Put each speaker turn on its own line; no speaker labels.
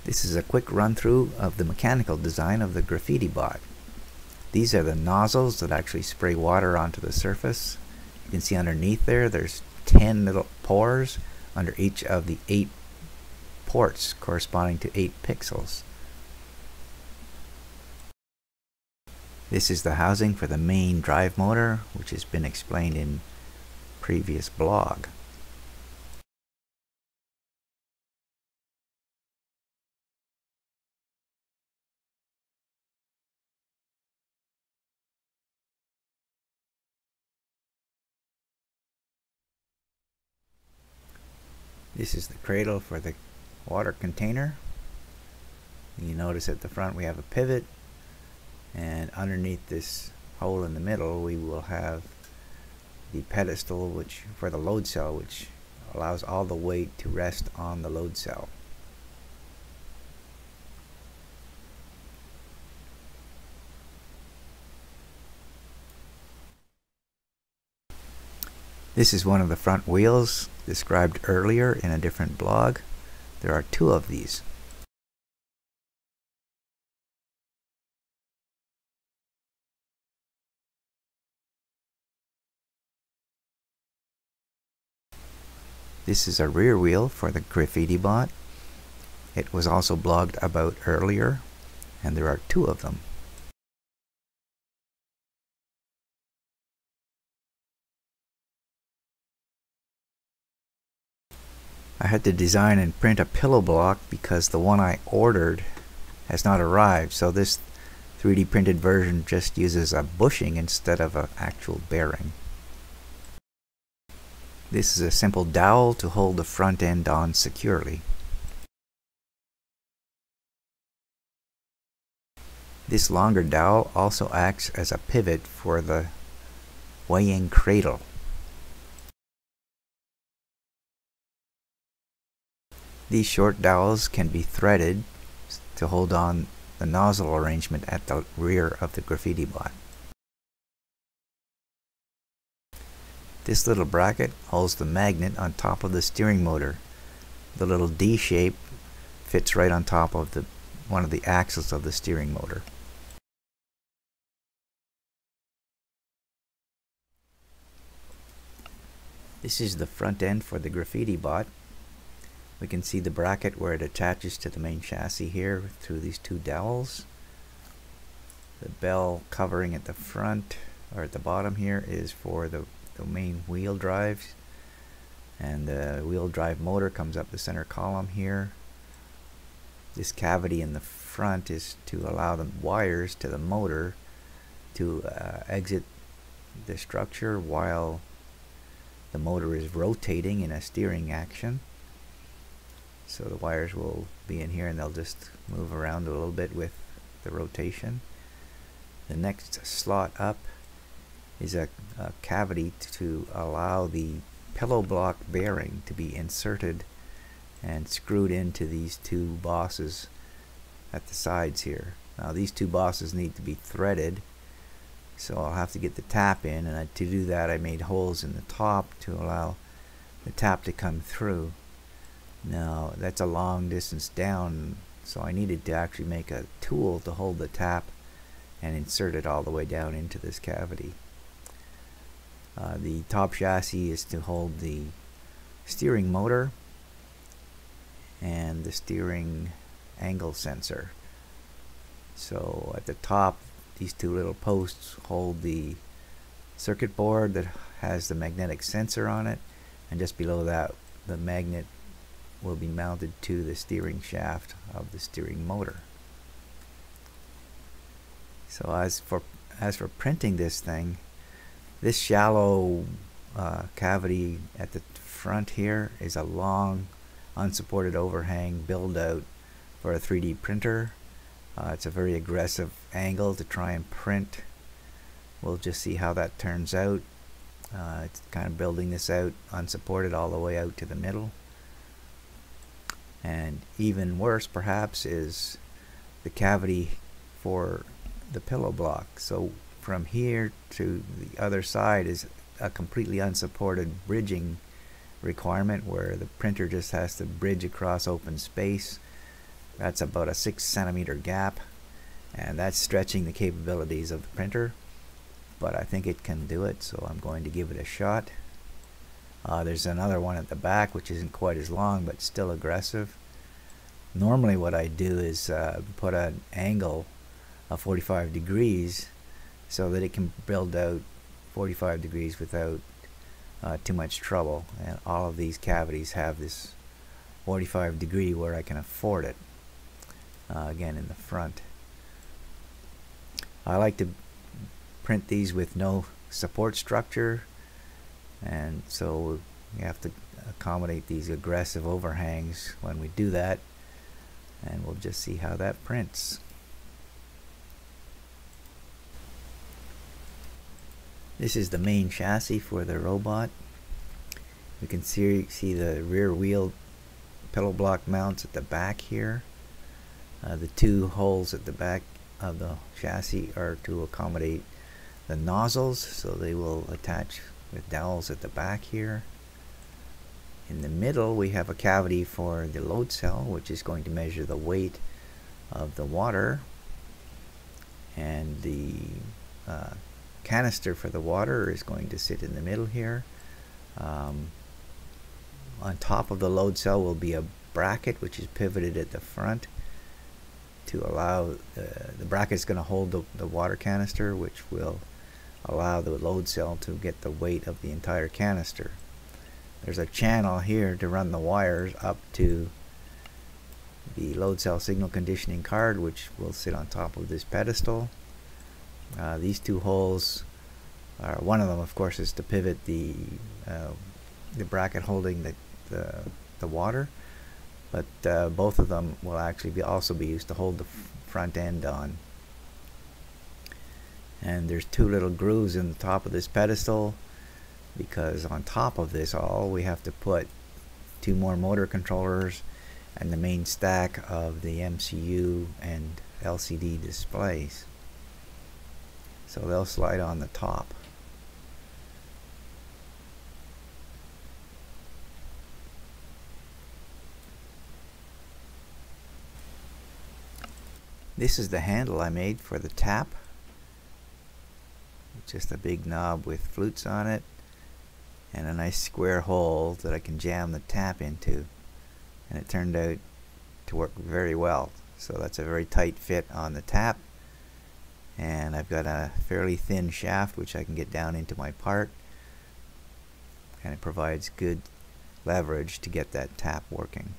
This is a quick run through of the mechanical design of the GrafittiBot. These are the nozzles that actually spray water onto the surface. You can see underneath there's 10 little pores under each of the 8 ports corresponding to 8 pixels. This is the housing for the main drive motor, which has been explained in previous blog. This is the cradle for the water container. You notice at the front we have a pivot, and underneath this hole in the middle we will have the pedestal which for the load cell, which allows all the weight to rest on the load cell. This is one of the front wheels described earlier in a different blog. There are 2 of these. This is a rear wheel for the GrafittiBot. It was also blogged about earlier, and there are 2 of them. I had to design and print a pillow block because the one I ordered has not arrived, so this 3D printed version just uses a bushing instead of an actual bearing. This is a simple dowel to hold the front end on securely. This longer dowel also acts as a pivot for the weighing cradle. These short dowels can be threaded to hold on the nozzle arrangement at the rear of the GrafittiBot. This little bracket holds the magnet on top of the steering motor. The little D shape fits right on top of one of the axles of the steering motor. This is the front end for the GrafittiBot. We can see the bracket where it attaches to the main chassis here through these 2 dowels. The bell covering at the front or at the bottom here is for the main wheel drives, and the wheel drive motor comes up the center column here. This cavity in the front is to allow the wires to the motor to exit the structure while the motor is rotating in a steering action. So the wires will be in here and they'll just move around a little bit with the rotation. The next slot up is a cavity to allow the pillow block bearing to be inserted and screwed into these 2 bosses at the sides here. Now these 2 bosses need to be threaded, so I'll have to get the tap in, and to do that I made holes in the top to allow the tap to come through. Now that's a long distance down, so I needed to actually make a tool to hold the tap and insert it all the way down into this cavity. The top chassis is to hold the steering motor and the steering angle sensor. So at the top, these 2 little posts hold the circuit board that has the magnetic sensor on it, and just below that the magnet will be mounted to the steering shaft of the steering motor. So as for printing this thing, this shallow cavity at the front here is a long unsupported overhang build out for a 3D printer. It's a very aggressive angle to try and print. We'll just see how that turns out. It's kind of building this out unsupported all the way out to the middle. And even worse perhaps is the cavity for the pillow block. So from here to the other side is a completely unsupported bridging requirement where the printer just has to bridge across open space That's about a 6 centimeter gap, and that's stretching the capabilities of the printer, but I think it can do it, so I'm going to give it a shot. There's another one at the back which isn't quite as long but still aggressive. Normally what I do is put an angle of 45 degrees so that it can build out 45 degrees without too much trouble, and all of these cavities have this 45 degree where I can afford it. Again, in the front. I like to print these with no support structure, and so we have to accommodate these aggressive overhangs when we do that, and we'll just see how that prints. This is the main chassis for the robot. You can see the rear wheel pillow block mounts at the back here. The two holes at the back of the chassis are to accommodate the nozzles, so they will attach with dowels at the back here. In the middle we have a cavity for the load cell, which is going to measure the weight of the water, and the canister for the water is going to sit in the middle here. On top of the load cell will be a bracket which is pivoted at the front to allow the bracket is going to hold the water canister, which will allow the load cell to get the weight of the entire canister. There's a channel here to run the wires up to the load cell signal conditioning card, which will sit on top of this pedestal. These two holes are, one of them of course is to pivot the bracket holding the water, but both of them will actually also be used to hold the front end on. And there's two little grooves in the top of this pedestal, because on top of this all we have to put two more motor controllers and the main stack of the MCU and LCD displays. So they'll slide on the top. This is the handle I made for the tap. Just a big knob with flutes on it and a nice square hole that I can jam the tap into, and it turned out to work very well. So that's a very tight fit on the tap, and I've got a fairly thin shaft which I can get down into my part, and it provides good leverage to get that tap working.